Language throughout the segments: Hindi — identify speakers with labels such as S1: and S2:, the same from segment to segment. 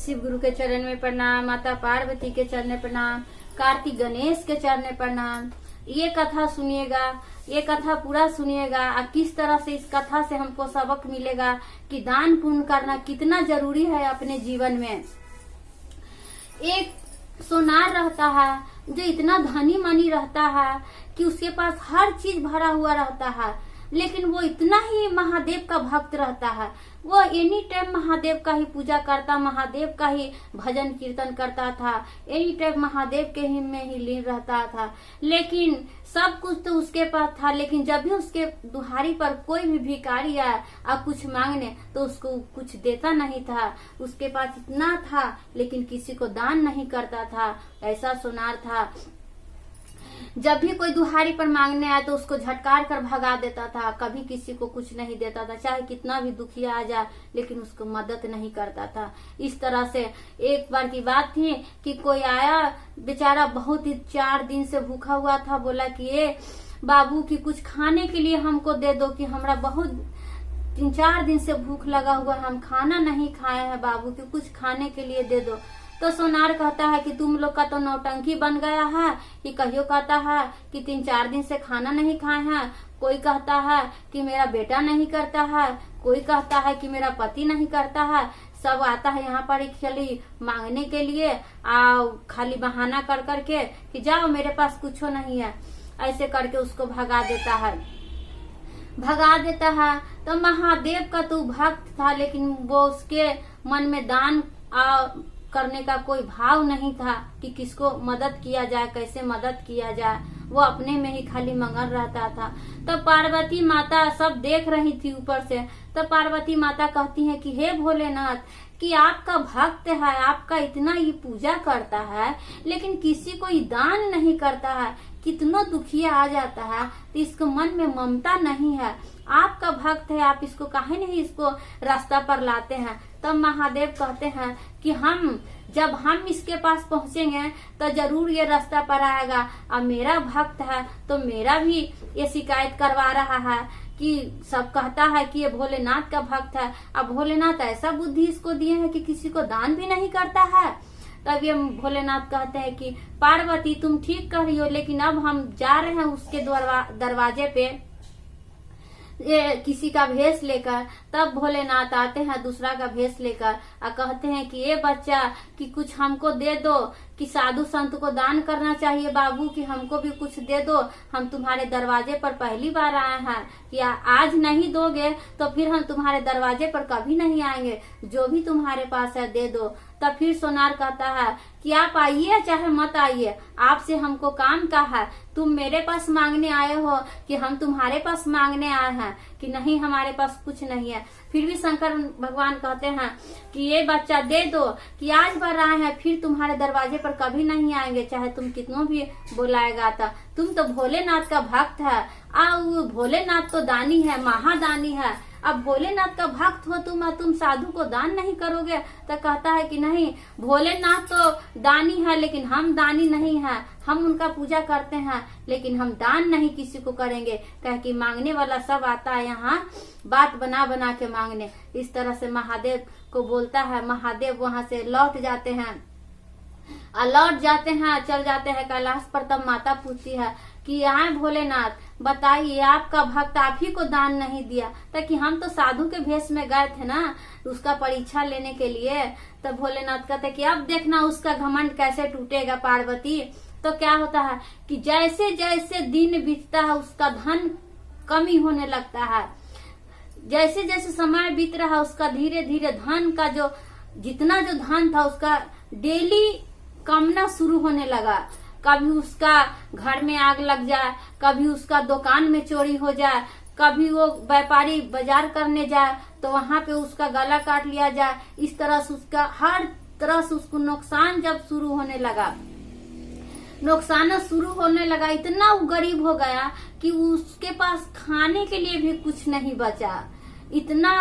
S1: शिव गुरु के चरण में प्रणाम, माता पार्वती के चरण में प्रणाम, कार्तिक गणेश के चरण में प्रणाम। ये कथा सुनिएगा, ये कथा पूरा सुनिएगा और किस तरह से इस कथा से हमको सबक मिलेगा कि दान पुण्य करना कितना जरूरी है अपने जीवन में। एक सोनार रहता है जो इतना धनी मनी रहता है कि उसके पास हर चीज भरा हुआ रहता है, लेकिन वो इतना ही महादेव का भक्त रहता है। वो एनी टाइम महादेव का ही पूजा करता, महादेव का ही भजन कीर्तन करता था, एनी टाइम महादेव के ही में ही लीन रहता था। लेकिन सब कुछ तो उसके पास था, लेकिन जब भी उसके दुहारी पर कोई भी भिखारी आया और कुछ मांगने तो उसको कुछ देता नहीं था। उसके पास इतना था लेकिन किसी को दान नहीं करता था। ऐसा सोनार था। जब भी कोई दुहारी पर मांगने आया तो उसको झटकार कर भगा देता था, कभी किसी को कुछ नहीं देता था, चाहे कितना भी दुखिया आ जाए लेकिन उसको मदद नहीं करता था। इस तरह से एक बार की बात थी कि कोई आया, बेचारा बहुत ही 4 दिन से भूखा हुआ था। बोला कि ये बाबू की कुछ खाने के लिए हमको दे दो, कि हमरा बहुत 3-4 दिन से भूख लगा हुआ, हम खाना नहीं खाए हैं, बाबू की कुछ खाने के लिए दे दो। तो सोनार कहता है कि तुम लोग का तो नौटंकी बन गया है कि कहियो कहता है कि 3-4 दिन से खाना नहीं खाए हैं, कोई कहता है कि मेरा बेटा नहीं करता है, कोई कहता है कि मेरा पति नहीं करता है। सब आता है यहाँ पर खाली मांगने के लिए, खाली बहाना कर करके कि जाओ मेरे पास कुछ नहीं है, ऐसे करके उसको भगा देता है। तो महादेव का तो भक्त था, लेकिन वो उसके मन में दान करने का कोई भाव नहीं था कि किसको मदद किया जाए, कैसे मदद किया जाए। वो अपने में ही खाली मगन रहता था। तो पार्वती माता सब देख रही थी ऊपर से। तो पार्वती माता कहती है कि हे भोलेनाथ, कि आपका भक्त है, आपका इतना ये पूजा करता है लेकिन किसी को ये दान नहीं करता है, कितना दुखिया आ जाता है तो इसको मन में ममता नहीं है। आपका भक्त है, आप इसको काहे नहीं इसको रास्ता पर लाते हैं। तब महादेव कहते हैं कि जब हम इसके पास पहुंचेंगे तो जरूर ये रास्ता पर आएगा। अब मेरा भक्त है तो मेरा भी ये शिकायत करवा रहा है कि सब कहता है कि ये भोलेनाथ का भक्त है। अब भोलेनाथ ऐसा बुद्धि इसको दिए है कि किसी को दान भी नहीं करता है। तब ये भोलेनाथ कहते हैं कि पार्वती तुम ठीक कह रही हो, लेकिन अब हम जा रहे हैं उसके दरवाजे पे ये किसी का भेष लेकर। तब भोलेनाथ आते हैं दूसरा का भेष लेकर और कहते हैं कि ये बच्चा कि कुछ हमको दे दो, कि साधु संत को दान करना चाहिए बाबू, कि हमको भी कुछ दे दो, हम तुम्हारे दरवाजे पर पहली बार आए हैं, या आज नहीं दोगे तो फिर हम तुम्हारे दरवाजे पर कभी नहीं आएंगे, जो भी तुम्हारे पास है दे दो। तब फिर सोनार कहता है कि आप आइए चाहे मत आइए, आपसे हमको काम का है। तुम मेरे पास मांगने आए हो कि हम तुम्हारे पास मांगने आए हैं, कि नहीं हमारे पास कुछ नहीं है। फिर भी शंकर भगवान कहते हैं कि ये बच्चा दे दो, कि आज बार आए हैं फिर तुम्हारे दरवाजे पर कभी नहीं आएंगे, चाहे तुम कितनों भी बुलाएगा था। तुम तो भोलेनाथ का भक्त है, भोलेनाथ तो दानी है, महादानी है। अब भोलेनाथ का भक्त हो तुम साधु को दान नहीं करोगे। तो कहता है कि नहीं, भोलेनाथ तो दानी है लेकिन हम दानी नहीं हैं, हम उनका पूजा करते हैं लेकिन हम दान नहीं किसी को करेंगे। कह कि मांगने वाला सब आता है यहाँ बात बना बना के मांगने। इस तरह से महादेव को बोलता है। महादेव वहां से लौट जाते हैं, चल जाते हैं कैलाश पर। तब माता पूछती है कि यहाँ भोलेनाथ बताइए, आपका भक्त आप ही को दान नहीं दिया, ताकि हम तो साधु के भेष में गए थे ना उसका परीक्षा लेने के लिए। तब भोलेनाथ कहते कि अब देखना उसका घमंड कैसे टूटेगा पार्वती। तो क्या होता है कि जैसे जैसे दिन बीतता है उसका धन कमी होने लगता है, जैसे जैसे समय बीत रहा है उसका धीरे धीरे धन का जो धन था उसका डेली कमना शुरू होने लगा। कभी उसका घर में आग लग जाए, कभी उसका दुकान में चोरी हो जाए, कभी वो व्यापारी बाजार करने जाए तो वहां पे उसका गला काट लिया जाए। इस तरह से उसका हर तरह से उसको नुकसान जब शुरू होने लगा, इतना वो गरीब हो गया कि उसके पास खाने के लिए भी कुछ नहीं बचा। इतना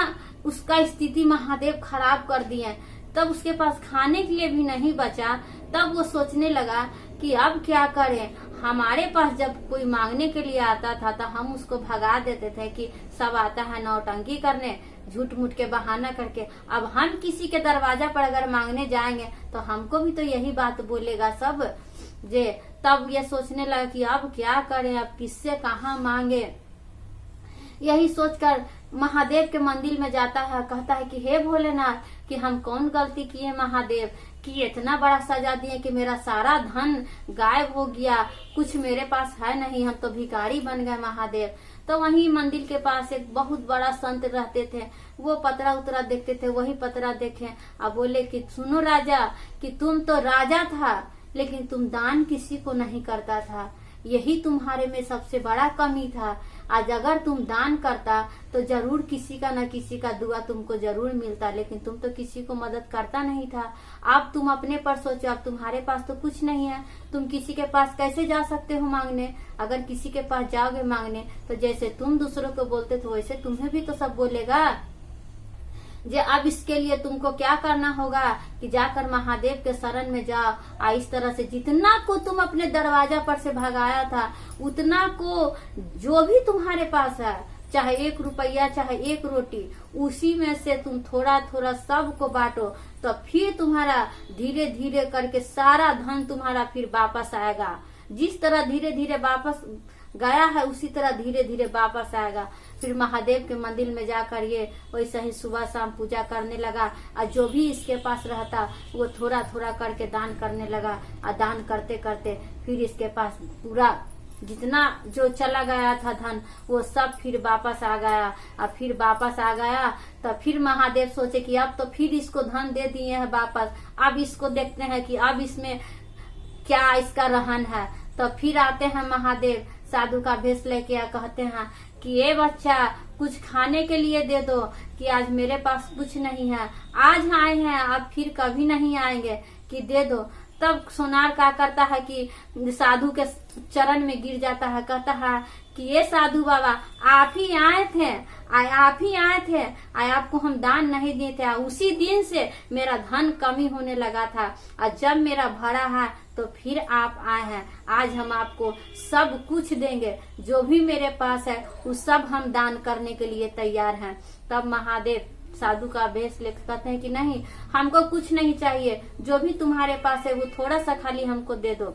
S1: उसका स्थिति महादेव खराब कर दिए। तब उसके पास खाने के लिए भी नहीं बचा। तब वो सोचने लगा कि अब क्या करें। हमारे पास जब कोई मांगने के लिए आता था तो हम उसको भगा देते थे कि सब आता है नौटंकी करने, झूठ मूठ के बहाना करके। अब हम किसी के दरवाजा पर अगर मांगने जाएंगे तो हमको भी तो यही बात बोलेगा सब जे। तब ये सोचने लगा कि अब क्या करें, अब किससे कहाँ मांगे। यही सोचकर महादेव के मंदिर में जाता है, कहता है कि हे भोलेनाथ, कि हम कौन गलती किए महादेव कि इतना बड़ा सजा दिए कि मेरा सारा धन गायब हो गया, कुछ मेरे पास है नहीं, हम तो भिखारी बन गए महादेव। तो वहीं मंदिर के पास एक बहुत बड़ा संत रहते थे, वो पतरा उतरा देखते थे, वही पतरा देखे अब बोले कि सुनो राजा, कि तुम तो राजा था लेकिन तुम दान किसी को नहीं करता था, यही तुम्हारे में सबसे बड़ा कमी था। आज अगर तुम दान करता तो जरूर किसी का न किसी का दुआ तुमको जरूर मिलता, लेकिन तुम तो किसी को मदद करता नहीं था। अब तुम अपने पर सोचो, अब तुम्हारे पास तो कुछ नहीं है, तुम किसी के पास कैसे जा सकते हो मांगने। अगर किसी के पास जाओगे मांगने तो जैसे तुम दूसरों को बोलते थे वैसे तुम्हें भी तो सब बोलेगा। जे अब इसके लिए तुमको क्या करना होगा कि जाकर महादेव के शरण में जाओ। इस तरह से जितना को तुम अपने दरवाजा पर से भगाया था उतना को जो भी तुम्हारे पास है, चाहे 1 रुपया चाहे 1 रोटी, उसी में से तुम थोड़ा थोड़ा सबको बांटो, तो फिर तुम्हारा धीरे धीरे करके सारा धन तुम्हारा फिर वापस आएगा। जिस तरह धीरे धीरे वापस गया है उसी तरह धीरे धीरे वापस आएगा। फिर महादेव के मंदिर में जाकर ये वैसे ही सुबह शाम पूजा करने लगा, और जो भी इसके पास रहता वो थोड़ा थोड़ा करके दान करने लगा। और दान करते करते फिर इसके पास पूरा जितना जो चला गया था धन वो सब फिर वापस आ गया। और फिर वापस आ गया तो फिर महादेव सोचे कि अब तो फिर इसको धन दे दिए हैं वापस, अब इसको देखते हैं कि अब इसमें क्या इसका रहन है। तो फिर आते हैं महादेव साधु का भेष लेके, कहते हैं कि ये बच्चा कुछ खाने के लिए दे दो, कि आज मेरे पास कुछ नहीं है, आज आए हैं अब फिर कभी नहीं आएंगे, कि दे दो। तब सोनार क्या करता है कि साधु के चरण में गिर जाता है, कहता है कि ये साधु बाबा आप ही आए थे, आपको हम दान नहीं दिए थे, उसी दिन से मेरा धन कमी होने लगा था, और जब मेरा भरा है तो फिर आप आए हैं। आज हम आपको सब कुछ देंगे, जो भी मेरे पास है वो सब हम दान करने के लिए तैयार हैं। तब महादेव साधु का भेष लेकर कहते हैं कि नहीं, हमको कुछ नहीं चाहिए, जो भी तुम्हारे पास है वो थोड़ा सा खाली हमको दे दो।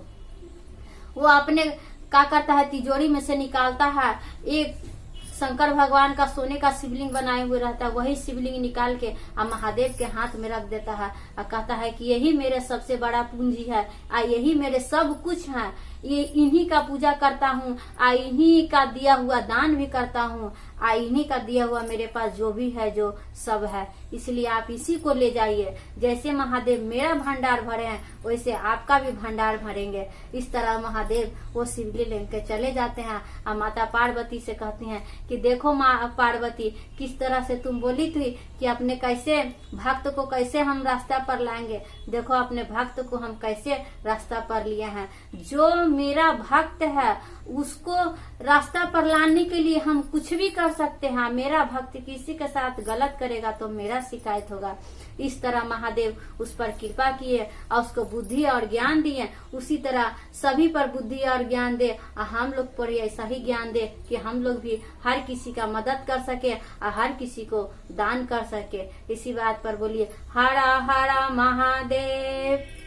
S1: वो अपने क्या करता है, तिजोरी में से निकालता है एक शंकर भगवान का सोने का शिवलिंग बनाए हुए रहता है, वही शिवलिंग निकाल के महादेव के हाथ में रख देता है और कहता है कि यही मेरे सबसे बड़ा पूंजी है, यही मेरे सब कुछ है, ये इन्हीं का पूजा करता हूँ, इन्हीं का दिया हुआ दान भी करता हूँ, इन्हीं का दिया हुआ मेरे पास जो भी है जो सब है, इसलिए आप इसी को ले जाइए। जैसे महादेव मेरा भंडार भरे हैं वैसे आपका भी भंडार भरेंगे। इस तरह महादेव वो शिवलिंग लेके चले जाते हैं और माता पार्वती से कहती हैं कि देखो माँ पार्वती, किस तरह से तुम बोली थी कि अपने कैसे भक्त को कैसे हम रास्ता पर लाएंगे, देखो अपने भक्त को हम कैसे रास्ता पर लिए हैं। जो मेरा भक्त है उसको रास्ता पर लाने के लिए हम कुछ भी कर सकते हैं। मेरा भक्त किसी के साथ गलत करेगा तो मेरा शिकायत होगा। इस तरह महादेव उस पर कृपा किए और उसको बुद्धि और ज्ञान दिए। उसी तरह सभी पर बुद्धि और ज्ञान दे और हम लोग पर ऐसा ही ज्ञान दे कि हम लोग भी हर किसी का मदद कर सके और हर किसी को दान कर सके। इसी बात पर बोलिए हर हर महादेव।